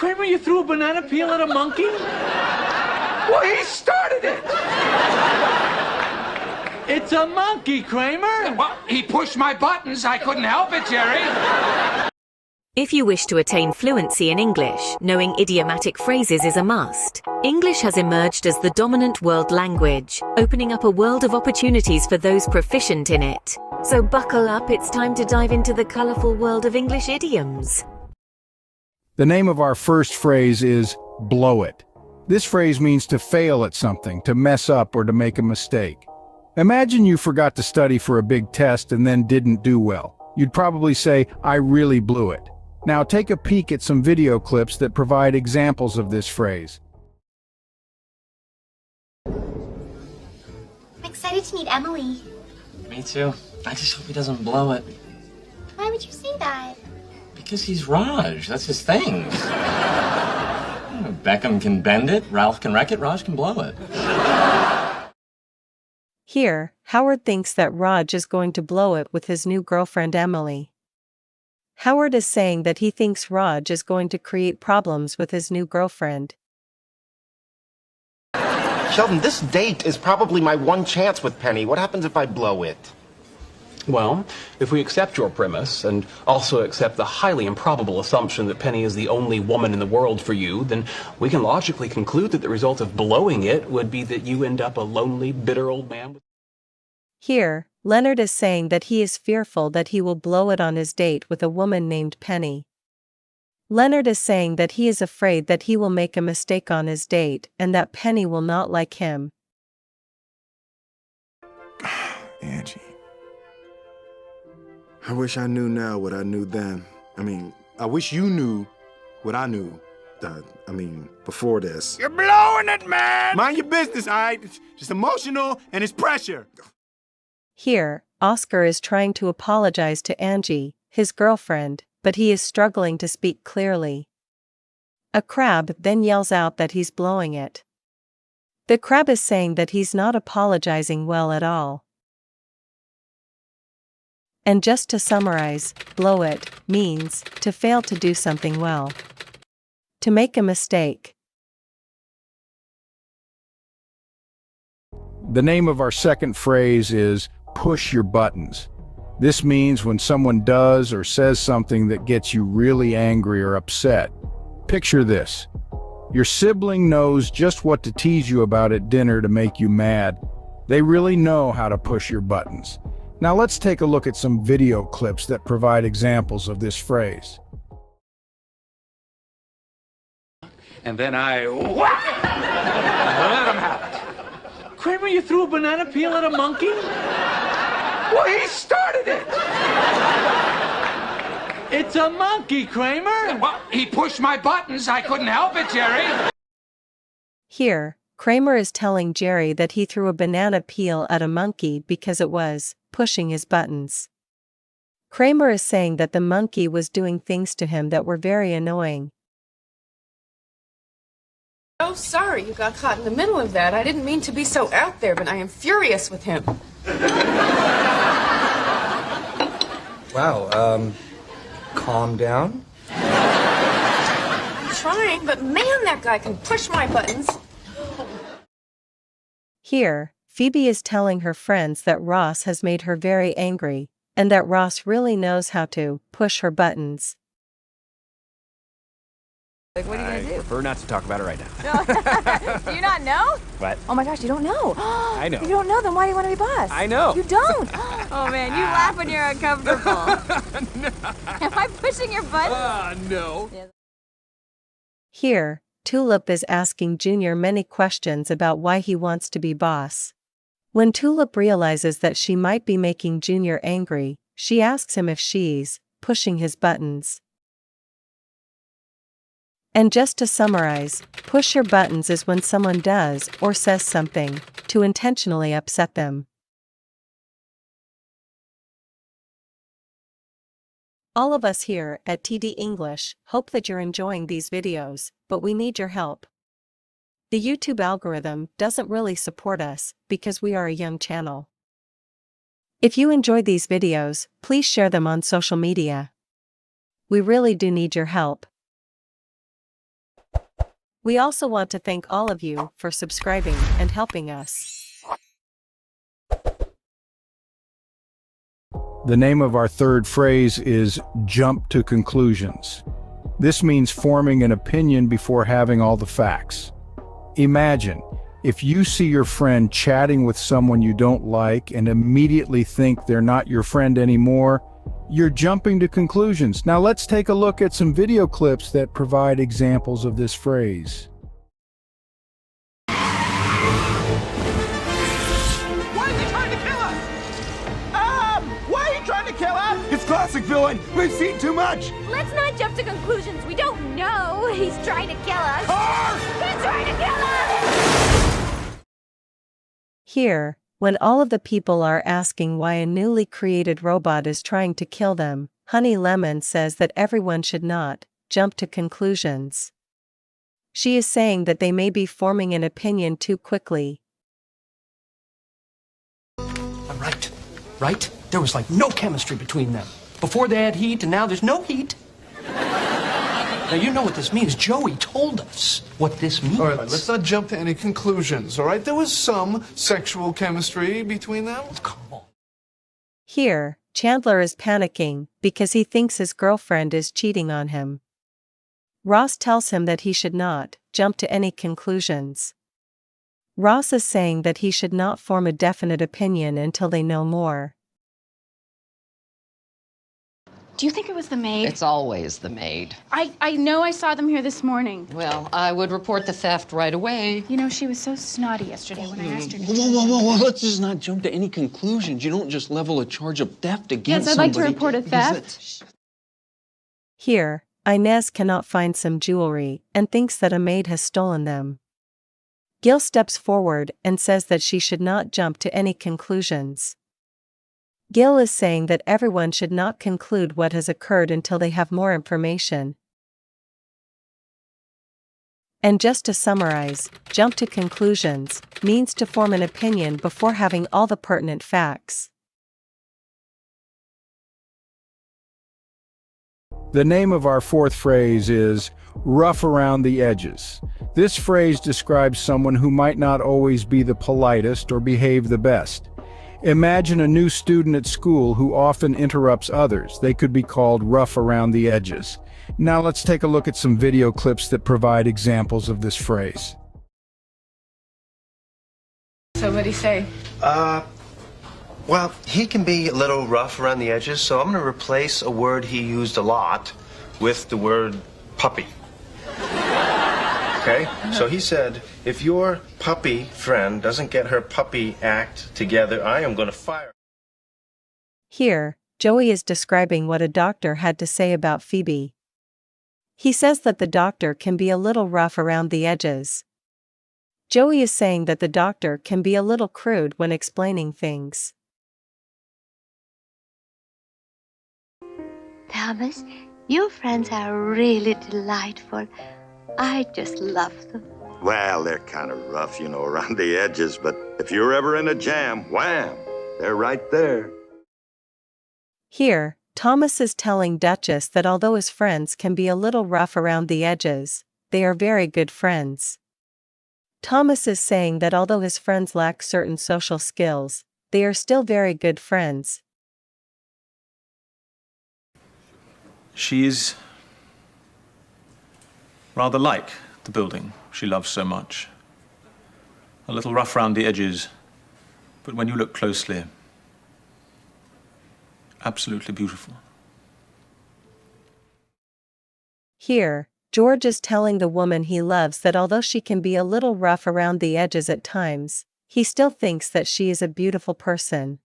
Kramer, you threw a banana peel at a monkey? Well, he started it! It's a monkey, Kramer! Well, he pushed my buttons. I couldn't help it, Jerry. If you wish to attain fluency in English, knowing idiomatic phrases is a must. English has emerged as the dominant world language, opening up a world of opportunities for those proficient in it. So buckle up, it's time to dive into the colorful world of English idioms. The name of our first phrase is blow it. This phrase means to fail at something, to mess up, or to make a mistake. Imagine you forgot to study for a big test and then didn't do well. You'd probably say, "I really blew it." Now take a peek at some video clips that provide examples of this phrase. I'm excited to meet Emily. Me too. I just hope he doesn't blow it. Why would you say that? Because he's Raj. That's his thing. Beckham can bend it, Ralph can wreck it, Raj can blow it. Here, Howard thinks that Raj is going to blow it with his new girlfriend Emily. Howard is saying that he thinks Raj is going to create problems with his new girlfriend. Sheldon, this date is probably my one chance with Penny. What happens if I blow it? Well, if we accept your premise, and also accept the highly improbable assumption that Penny is the only woman in the world for you, then we can logically conclude that the result of blowing it would be that you end up a lonely, bitter old man. Here, Leonard is saying that he is fearful that he will blow it on his date with a woman named Penny. Leonard is saying that he is afraid that he will make a mistake on his date and that Penny will not like him. Angie. I wish I knew now what I knew then. I wish you knew what I knew. Before this. You're blowing it, man! Mind your business, all right? It's just emotional and it's pressure. Here, Oscar is trying to apologize to Angie, his girlfriend, but he is struggling to speak clearly. A crab then yells out that he's blowing it. The crab is saying that he's not apologizing well at all. And just to summarize, blow it means to fail to do something well. To make a mistake. The name of our second phrase is push your buttons. This means when someone does or says something that gets you really angry or upset. Picture this. Your sibling knows just what to tease you about at dinner to make you mad. They really know how to push your buttons. Now let's take a look at some video clips that provide examples of this phrase. And then I let him have it. Kramer, you threw a banana peel at a monkey? Well, he started it! It's a monkey, Kramer! Well, he pushed my buttons. I couldn't help it, Jerry. Here, Kramer is telling Jerry that he threw a banana peel at a monkey because it was pushing his buttons. Kramer is saying that the monkey was doing things to him that were very annoying. Oh, sorry you got caught in the middle of that. I didn't mean to be so out there, but I am furious with him. Wow, calm down. I'm trying, but man, that guy can push my buttons. Here, Phoebe is telling her friends that Ross has made her very angry, and that Ross really knows how to push her buttons. Like, what are you going to do? I prefer not to talk about it right now. Do you not know? What? Oh my gosh, you don't know. I know. If you don't know, then why do you want to be boss? I know. You don't. Oh man, you laugh when you're uncomfortable. No. Am I pushing your button? No. Here, Tulip is asking Junior many questions about why he wants to be boss. When Tulip realizes that she might be making Junior angry, she asks him if she's pushing his buttons. And just to summarize, push your buttons is when someone does or says something to intentionally upset them. All of us here at TD English hope that you're enjoying these videos, but we need your help. The YouTube algorithm doesn't really support us because we are a young channel. If you enjoyed these videos, please share them on social media. We really do need your help. We also want to thank all of you for subscribing and helping us. The name of our third phrase is jump to conclusions. This means forming an opinion before having all the facts. Imagine, if you see your friend chatting with someone you don't like and immediately think they're not your friend anymore, you're jumping to conclusions. Now let's take a look at some video clips that provide examples of this phrase. Why is he trying to kill us? Why are you trying to kill us? It's classic villain. We've seen too much. Let's not jump to conclusions. We don't know. He's trying to kill us. He's trying to kill us! Here, when all of the people are asking why a newly created robot is trying to kill them, Honey Lemon says that everyone should not jump to conclusions. She is saying that they may be forming an opinion too quickly. I'm right? There was like no chemistry between them. Before they had heat, and now there's no heat. Now you know what this means. Joey told us what this means. All right, let's not jump to any conclusions, all right? There was some sexual chemistry between them. Come on. Here, Chandler is panicking because he thinks his girlfriend is cheating on him. Ross tells him that he should not jump to any conclusions. Ross is saying that he should not form a definite opinion until they know more. Do you think it was the maid? It's always the maid. I know I saw them here this morning. Well, I would report the theft right away. You know, she was so snotty yesterday when I asked her to. Whoa. Let's just not jump to any conclusions. You don't just level a charge of theft against Yes, I'd like to somebody report a theft. Here, Inez cannot find some jewelry and thinks that a maid has stolen them. Gil steps forward and says that she should not jump to any conclusions. Gil is saying that everyone should not conclude what has occurred until they have more information. And just to summarize, jump to conclusions means to form an opinion before having all the pertinent facts. The name of our fourth phrase is rough around the edges. This phrase describes someone who might not always be the politest or behave the best. Imagine a new student at school who often interrupts others. They could be called rough around the edges. Now let's take a look at some video clips that provide examples of this phrase. So what'd he say? Well, he can be a little rough around the edges, so I'm going to replace a word he used a lot with the word puppy. Okay? So he said, if your puppy friend doesn't get her puppy act together, I am going to fire. Here, Joey is describing what a doctor had to say about Phoebe. He says that the doctor can be a little rough around the edges. Joey is saying that the doctor can be a little crude when explaining things. Thomas, your friends are really delightful. I just love them. Well, they're kind of rough, you know, around the edges, but if you're ever in a jam, wham, they're right there. Here, Thomas is telling Duchess that although his friends can be a little rough around the edges, they are very good friends. Thomas is saying that although his friends lack certain social skills, they are still very good friends. She is rather like the building she loves so much. A little rough around the edges, but when you look closely, absolutely beautiful. Here, George is telling the woman he loves that although she can be a little rough around the edges at times, he still thinks that she is a beautiful person.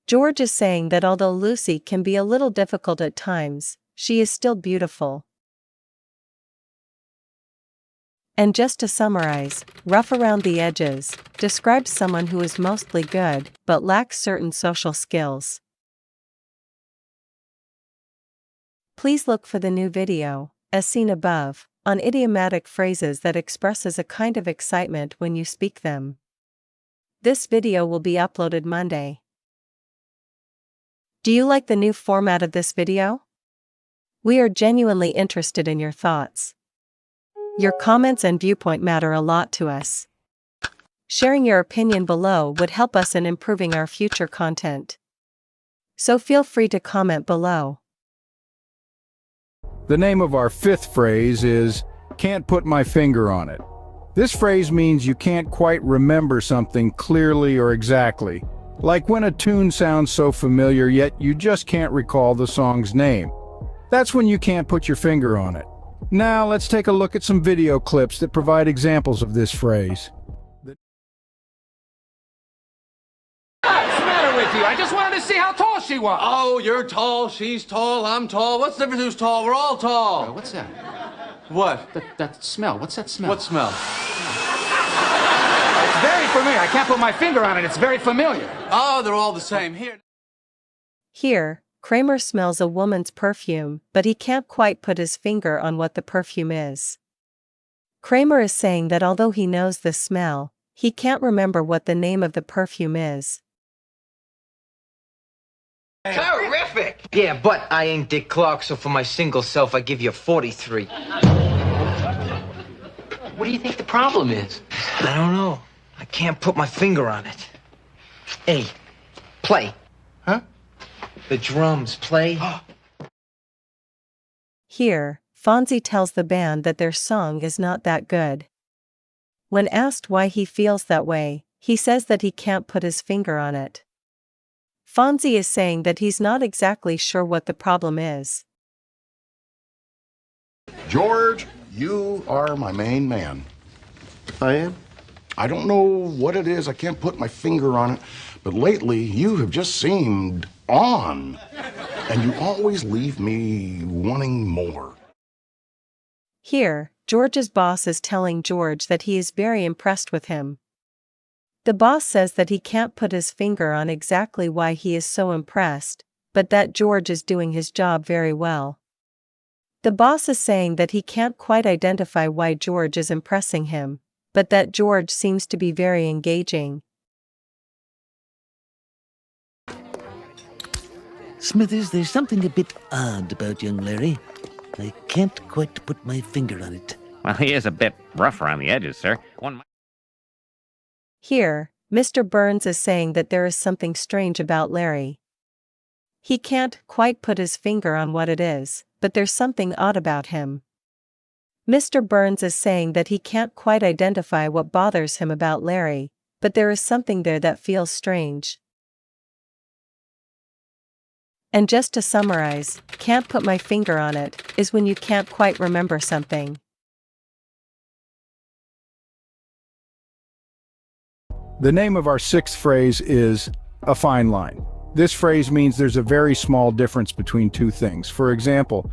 George is saying that although Lucy can be a little difficult at times, she is still beautiful. And just to summarize, rough around the edges describes someone who is mostly good but lacks certain social skills. Please look for the new video, as seen above, on idiomatic phrases that expresses a kind of excitement when you speak them. This video will be uploaded Monday. Do you like the new format of this video? We are genuinely interested in your thoughts. Your comments and viewpoint matter a lot to us. Sharing your opinion below would help us in improving our future content. So feel free to comment below. The name of our fifth phrase is, can't put my finger on it. This phrase means you can't quite remember something clearly or exactly, like when a tune sounds so familiar yet you just can't recall the song's name. That's when you can't put your finger on it. Now let's take a look at some video clips that provide examples of this phrase. What's the matter with you? I just wanted to see how tall she was. Oh, you're tall, she's tall, I'm tall. What's the difference who's tall? We're all tall. What's that? What? That smell. What's that smell? What smell? It's very familiar. I can't put my finger on it. It's very familiar. Oh, they're all the same. Here, Kramer smells a woman's perfume, but he can't quite put his finger on what the perfume is. Kramer is saying that although he knows the smell, he can't remember what the name of the perfume is. Terrific! Yeah, but I ain't Dick Clark, so for my single self, I give you a 43. What do you think the problem is? I don't know. I can't put my finger on it. Hey, play. Huh? The drums, play. Here, Fonzie tells the band that their song is not that good. When asked why he feels that way, he says that he can't put his finger on it. Fonzie is saying that he's not exactly sure what the problem is. George, you are my main man. I am? I don't know what it is, I can't put my finger on it, but lately you have just seemed on. And you always leave me wanting more. Here, George's boss is telling George that he is very impressed with him. The boss says that he can't put his finger on exactly why he is so impressed, but that George is doing his job very well. The boss is saying that he can't quite identify why George is impressing him, but that George seems to be very engaging. Smithers, there's something a bit odd about young Larry. I can't quite put my finger on it. Well, he is a bit rough around the edges, sir. Here, Mr. Burns is saying that there is something strange about Larry. He can't quite put his finger on what it is, but there's something odd about him. Mr. Burns is saying that he can't quite identify what bothers him about Larry, but there is something there that feels strange. And just to summarize, can't put my finger on it, is when you can't quite remember something. The name of our sixth phrase is a fine line. This phrase means there's a very small difference between two things. For example,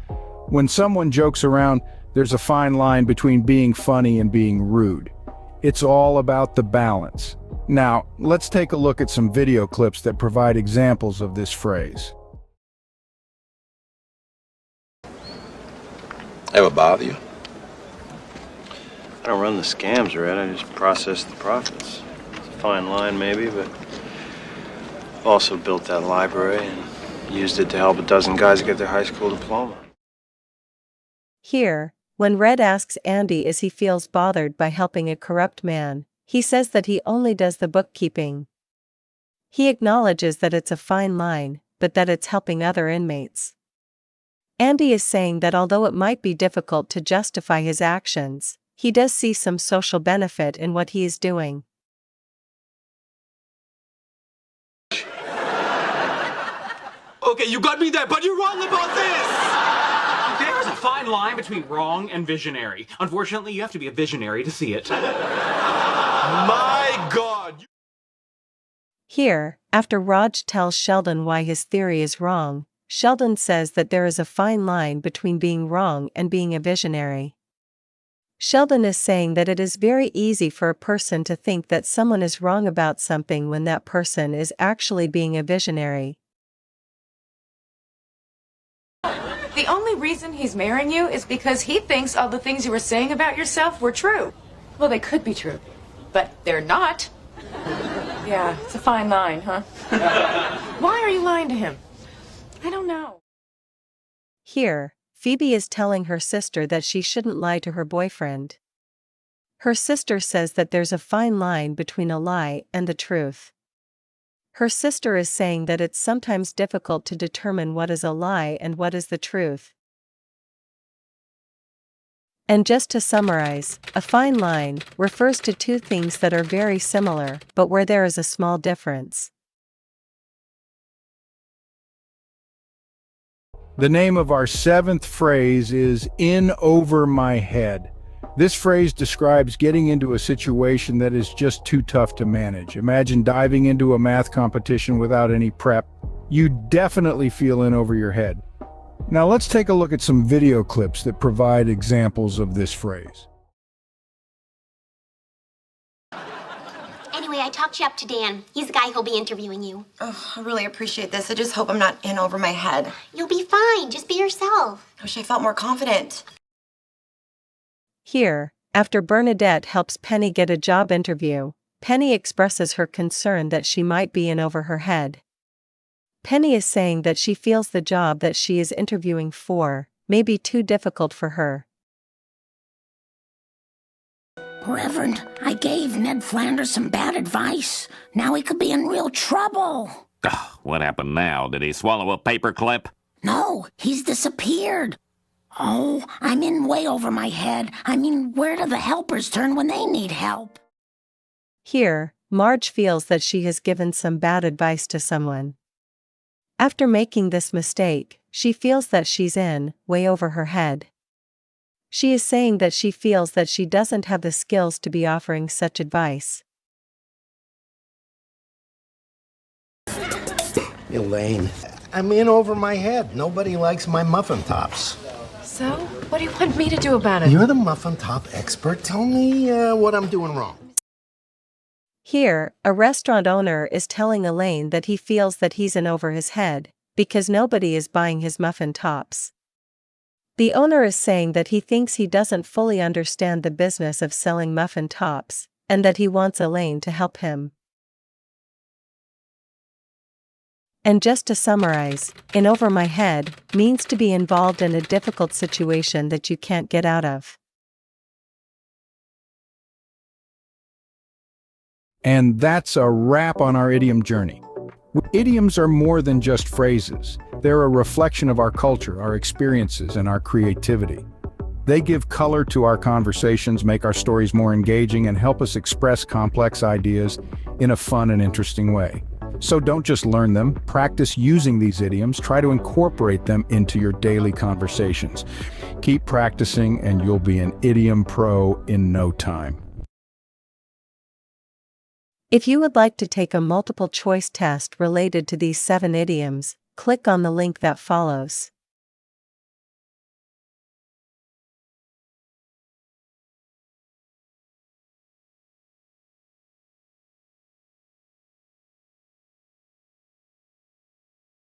when someone jokes around, there's a fine line between being funny and being rude. It's all about the balance. Now, let's take a look at some video clips that provide examples of this phrase. Ever bother you? I don't run the scams, Red. I just process the profits. It's a fine line, maybe, but I've also built that library and used it to help a dozen guys get their high school diploma. Here, when Red asks Andy if he feels bothered by helping a corrupt man, he says that he only does the bookkeeping. He acknowledges that it's a fine line, but that it's helping other inmates. Andy is saying that although it might be difficult to justify his actions, he does see some social benefit in what he is doing. Okay, you got me there, but you're wrong about this! There's a fine line between wrong and visionary. Unfortunately, you have to be a visionary to see it. My God! Here, after Raj tells Sheldon why his theory is wrong, Sheldon says that there is a fine line between being wrong and being a visionary. Sheldon is saying that it is very easy for a person to think that someone is wrong about something when that person is actually being a visionary. The only reason he's marrying you is because he thinks all the things you were saying about yourself were true. Well, they could be true, but they're not. Yeah, it's a fine line, huh? Why are you lying to him? I don't know. Here, Phoebe is telling her sister that she shouldn't lie to her boyfriend. Her sister says that there's a fine line between a lie and the truth. Her sister is saying that it's sometimes difficult to determine what is a lie and what is the truth. And just to summarize, a fine line refers to two things that are very similar, but where there is a small difference. The name of our seventh phrase is in over my head. This phrase describes getting into a situation that is just too tough to manage. Imagine diving into a math competition without any prep. You definitely feel in over your head. Now let's take a look at some video clips that provide examples of this phrase. Anyway, I talked you up to Dan. He's the guy who'll be interviewing you. Oh, I really appreciate this. I just hope I'm not in over my head. You'll be fine. Just be yourself. I wish I felt more confident. Here, after Bernadette helps Penny get a job interview, Penny expresses her concern that she might be in over her head. Penny is saying that she feels the job that she is interviewing for may be too difficult for her. Reverend, I gave Ned Flanders some bad advice. Now he could be in real trouble. What happened now? Did he swallow a paperclip? No, he's disappeared. Oh, I'm in way over my head. I mean, where do the helpers turn when they need help? Here, Marge feels that she has given some bad advice to someone. After making this mistake, she feels that she's in way over her head. She is saying that she feels that she doesn't have the skills to be offering such advice. Elaine, I'm in over my head. Nobody likes my muffin tops. So, what do you want me to do about it? You're the muffin top expert. Tell me what I'm doing wrong. Here, a restaurant owner is telling Elaine that he feels that he's in over his head, because nobody is buying his muffin tops. The owner is saying that he thinks he doesn't fully understand the business of selling muffin tops, and that he wants Elaine to help him. And just to summarize, in over my head means to be involved in a difficult situation that you can't get out of. And that's a wrap on our idiom journey. Idioms are more than just phrases. They're a reflection of our culture, our experiences, and our creativity. They give color to our conversations, make our stories more engaging, and help us express complex ideas in a fun and interesting way. So don't just learn them, practice using these idioms, try to incorporate them into your daily conversations. Keep practicing and you'll be an idiom pro in no time. If you would like to take a multiple choice test related to these 7 idioms, click on the link that follows.